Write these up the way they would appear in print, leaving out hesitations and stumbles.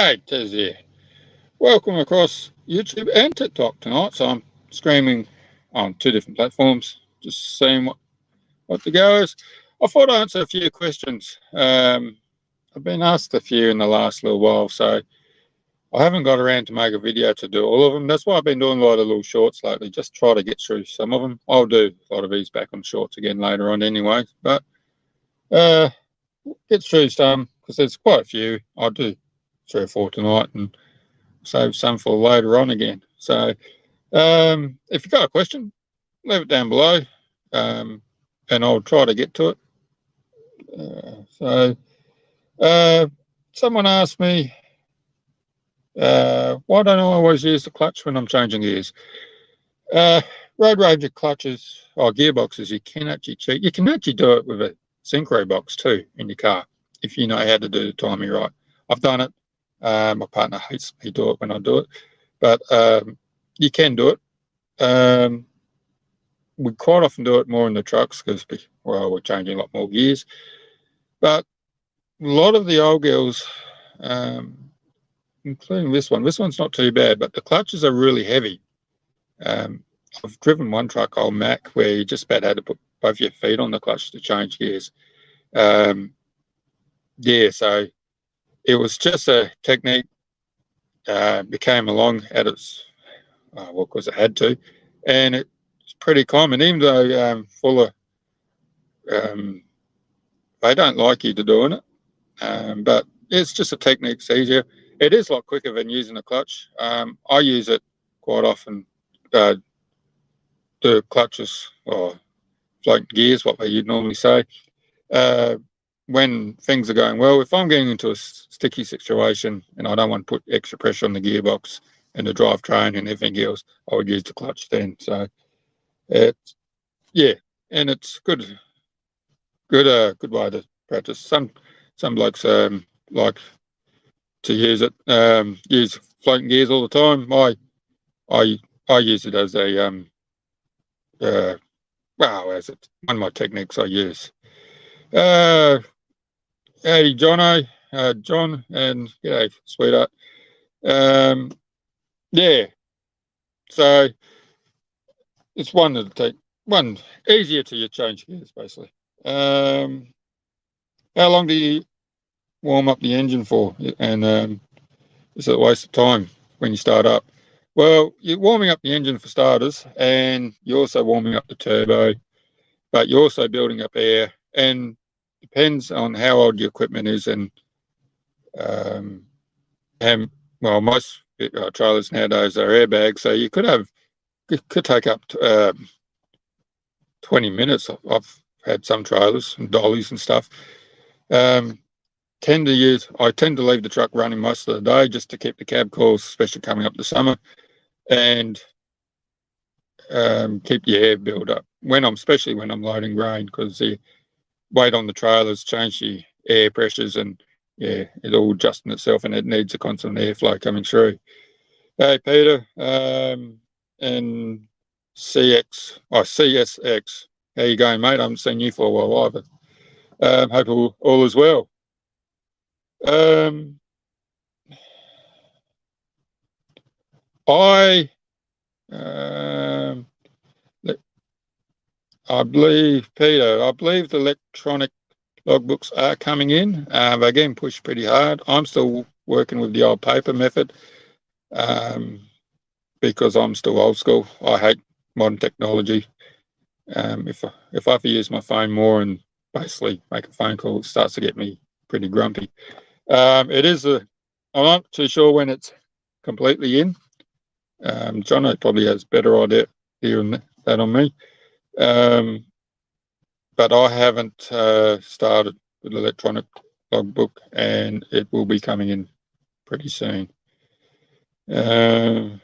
Hey, Tez here. Welcome across YouTube and TikTok tonight. So I'm streaming on two different platforms, just seeing what the go is. I thought I'd answer a few questions. I've been asked a few in the last little while, so I haven't got around to make a video to do all of them. That's why I've been doing a lot of little shorts lately, just try to get through some of them. I'll do a lot of these back on shorts again later on anyway, but get through some because there's quite a few. I'll do 3 or 4 tonight and save some for later on again. So if you've got a question, leave it down below, and I'll try to get to it. Someone asked me, why don't I always use the clutch when I'm changing gears? Road Ranger clutches or gearboxes, you can actually cheat. You can actually do it with a synchro box too in your car if you know how to do the timing right. I've done it. My partner hates me do it when I do it, but you can do it. We quite often do it more in the trucks because we're changing a lot more gears. But a lot of the old girls, including this one's not too bad, but the clutches are really heavy. I've driven one truck, old Mac, where you just about had to put both your feet on the clutch to change gears. So it was just a technique. Became along at its, because it had to, and it's pretty common, even though Fuller, they don't like you to doing it, but it's just a technique. It's easier. It is a lot quicker than using a clutch. I use it quite often. Do clutches or float gears, what you'd normally say. When things are going well, if I'm getting into a sticky situation and I don't want to put extra pressure on the gearbox and the drivetrain and everything else, I would use the clutch then. So it's and it's good way to practice. Some blokes like to use it, use floating gears all the time. I use it as a as it one of my techniques I use. Hey, John, and g'day, sweetheart. So it's one easier to change gears, basically. How long do you warm up the engine for? And is it a waste of time when you start up? Well, you're warming up the engine for starters, and you're also warming up the turbo, but you're also building up air, and depends on how old your equipment is, and most trailers nowadays are airbags, so you could take up 20 minutes. I've had some trailers and dollies and stuff. I tend to leave the truck running most of the day just to keep the cab cool, especially coming up the summer, and keep the air build up especially when I'm loading grain, because the weight on the trailers change the air pressures, and it all adjusting itself, and it needs a constant airflow coming through. Hey, Peter, and CSX, how you going, mate? I haven't seen you for a while either. Hope all is well. I believe, Peter, the electronic logbooks are coming in. They're getting pushed pretty hard. I'm still working with the old paper method because I'm still old school. I hate modern technology. If I have to use my phone more and basically make a phone call, it starts to get me pretty grumpy. I'm not too sure when it's completely in. Jono probably has a better idea than that on me. But I haven't started with electronic logbook, and it will be coming in pretty soon. And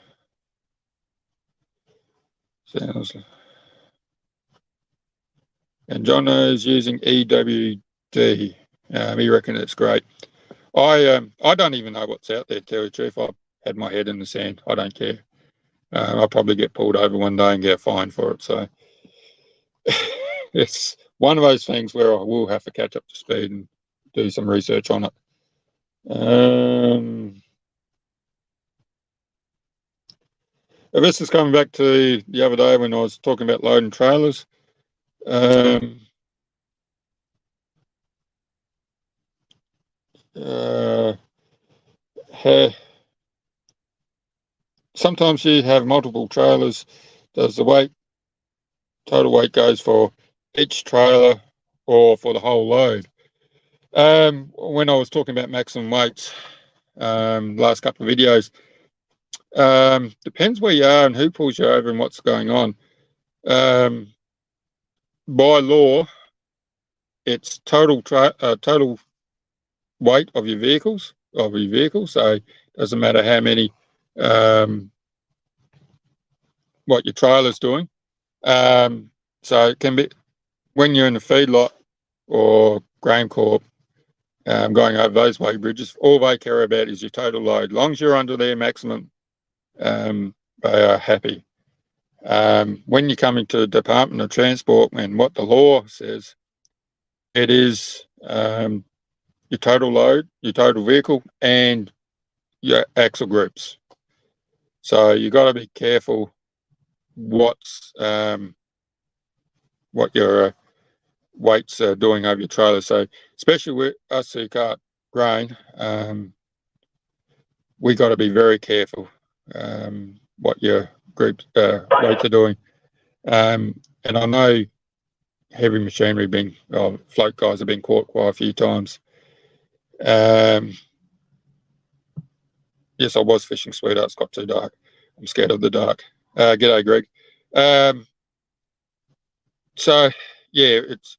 Jono is using EWD. He reckons it's great. I don't even know what's out there, to tell you the truth. I've had my head in the sand. I don't care. I'll probably get pulled over one day and get a fine for it. So it's one of those things where I will have to catch up to speed and do some research on it. This is coming back to the other day when I was talking about loading trailers. Sometimes you have multiple trailers. Does the total weight goes for each trailer or for the whole load? When I was talking about maximum weights, last couple of videos, depends where you are and who pulls you over and what's going on. By law, it's total weight of your vehicles, so it doesn't matter how many, what your trailer's doing. So it can be, when you're in the feedlot or grain corp, going over those weighbridges, all they care about is your total load. As long as you're under their maximum, they are happy. When you come into the Department of Transport and what the law says, it is your total load, your total vehicle, and your axle groups. So you got to be careful what your weights are doing over your trailer. So especially with us who cart grain, we got to be very careful what your group weights are doing. And I know heavy machinery float guys have been caught quite a few times. Yes, I was fishing, sweetheart. It's got too dark. I'm scared of the dark. G'day, Greg. So yeah, it's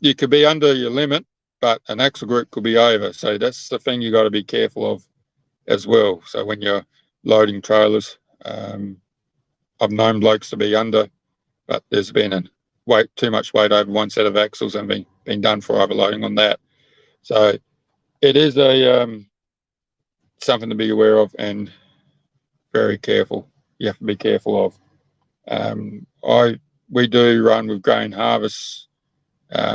you could be under your limit, but an axle group could be over. So that's the thing you got to be careful of as well. So when you're loading trailers, I've known blokes to be under, but there's been too much weight over one set of axles and been done for overloading on that. So it is something to be aware of and very careful. You have to be careful of. We do run with grain harvest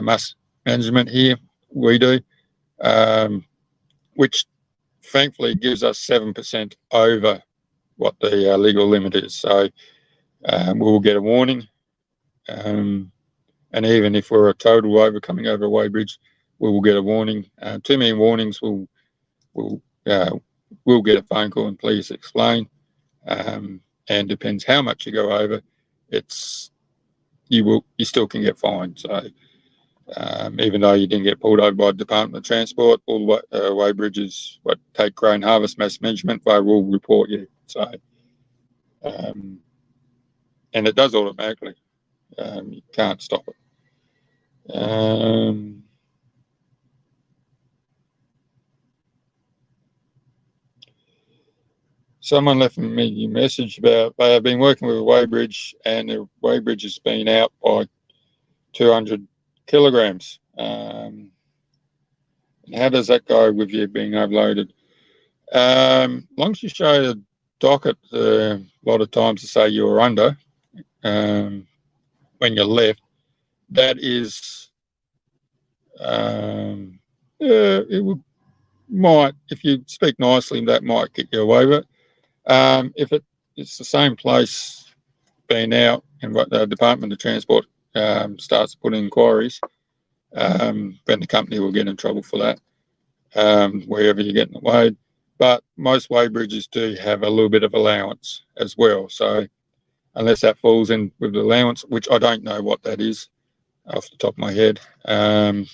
mass management here. We do, which thankfully gives us 7% over what the legal limit is. So we will get a warning, and even if we're a total over coming over a weighbridge, we will get a warning. Too many warnings, we'll get a phone call and please explain. And depends how much you go over, you still can get fined. So even though you didn't get pulled over by the Department of Transport, all the weighbridges what take grain harvest mass management, they will report you. So and it does automatically. You can't stop it. Someone left me a message about they have been working with a weighbridge and the weighbridge has been out by 200 kilograms. How does that go with you being overloaded? As long as you show the docket, a lot of times to say you're under when you're left, that is, might, if you speak nicely, that might get you away with it. If it's the same place being out and what the Department of Transport starts putting inquiries, then the company will get in trouble for that, wherever you're getting it weighed. But most weighbridges do have a little bit of allowance as well. So unless that falls in with the allowance, which I don't know what that is off the top of my head, I'll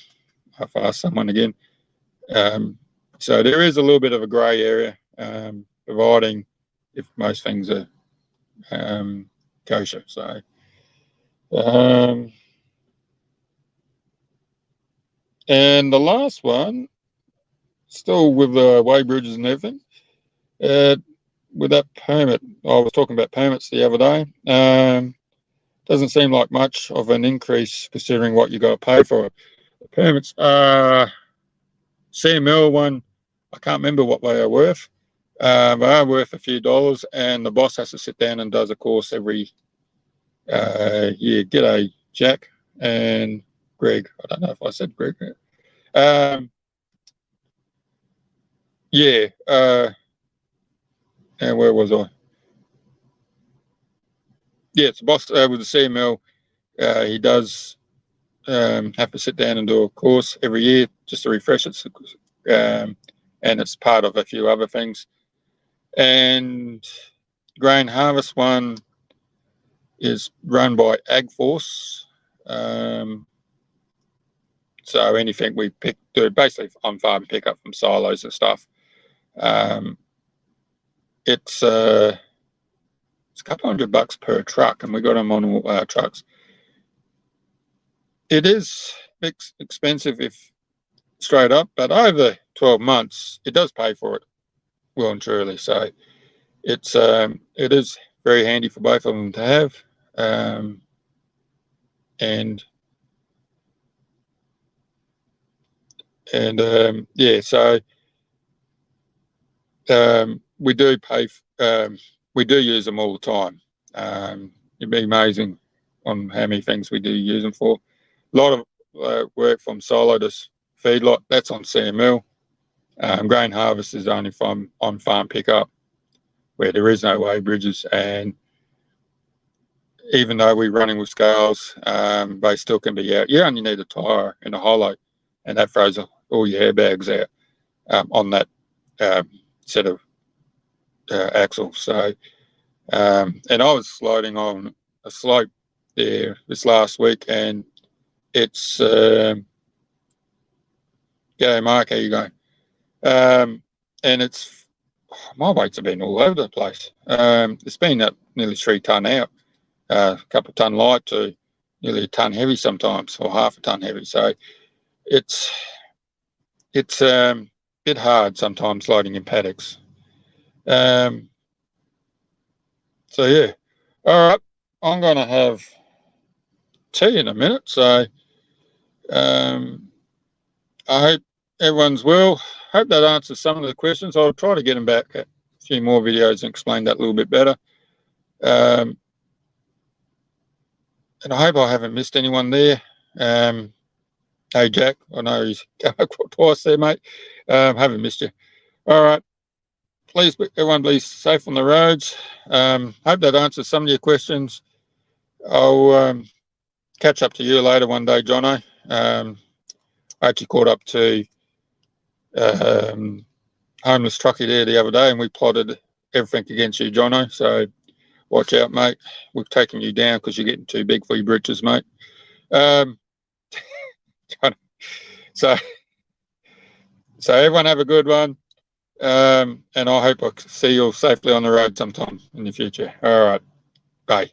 ask someone again. So there is a little bit of a grey area, providing if most things are kosher. So and the last one, still with the weighbridges and everything, with that permit, I was talking about permits the other day. Doesn't seem like much of an increase considering what you got to pay for it. The permits, CML one, I can't remember what they are worth. They are worth a few dollars, and the boss has to sit down and does a course every year. G'day, Jack and Greg. I don't know if I said Greg. Yeah. And where was I? yeah, it's a boss with the CML. He does have to sit down and do a course every year just to refresh it, and it's part of a few other things. And grain harvest one is run by AgForce. So anything we do basically on farm pickup from silos and stuff. It's a couple $100 per truck, and we got them on all our trucks. It is expensive if straight up, but over 12 months, it does pay for it well and truly. So it is very handy for both of them to have. Yeah, so we do pay. We do use them all the time. It'd be amazing on how many things we do use them for. A lot of work from silo to feedlot, that's on CML. Grain harvest is only from on farm pickup, where there is no weighbridges, and even though we're running with scales, they still can be out. You only need a tyre and a hollow, and that throws all your airbags out on that set of axles. So, and I was sliding on a slope there this last week, and it's G'day Mark, how you going? And it's my weights have been all over the place. It's been at nearly 3 tonne out, a couple of tonne light to nearly a tonne heavy sometimes, or half a tonne heavy. So it's a bit hard sometimes loading in paddocks. So yeah, all right, I'm going to have tea in a minute. So I hope everyone's well. Hope that answers some of the questions. I'll try to get them back at a few more videos and explain that a little bit better. And I hope I haven't missed anyone there. Hey Jack, I know he's come twice there, mate. Haven't missed you. All right. Please, everyone, be safe on the roads. Hope that answers some of your questions. I'll catch up to you later one day, Jono. I actually caught up to homeless truckie there the other day, and we plotted everything against you, Jono. So watch out, mate. We've taken you down because you're getting too big for your britches, mate. So everyone have a good one. And I hope I see you safely on the road sometime in the future. All right. Bye.